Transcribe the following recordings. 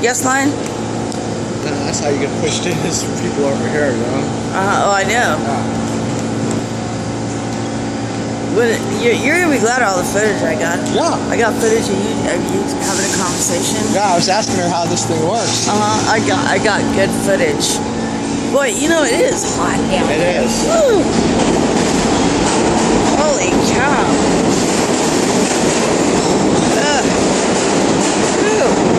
guest line? That's how you get pushed in, is for people over here, you know? Oh, I know. But you're gonna be glad of all the footage I got. Yeah. I got footage of you having a conversation. Yeah, I was asking her how this thing works. I got good footage. Boy, you know it is hot down It there. is. Woo! Holy cow! Woo!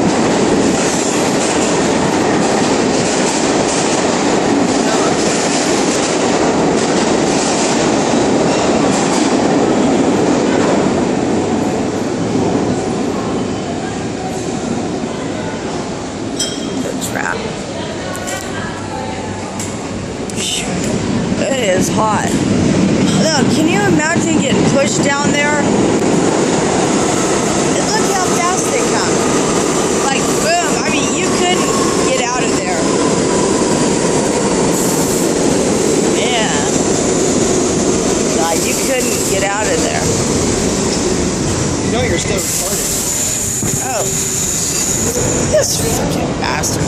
Trap. It is hot. Look, can you imagine getting pushed down there? And look how fast they come. Like, boom. I mean, you couldn't get out of there. Yeah. Like, you couldn't get out of there. You know you're still recording. Oh. This freaking bastard.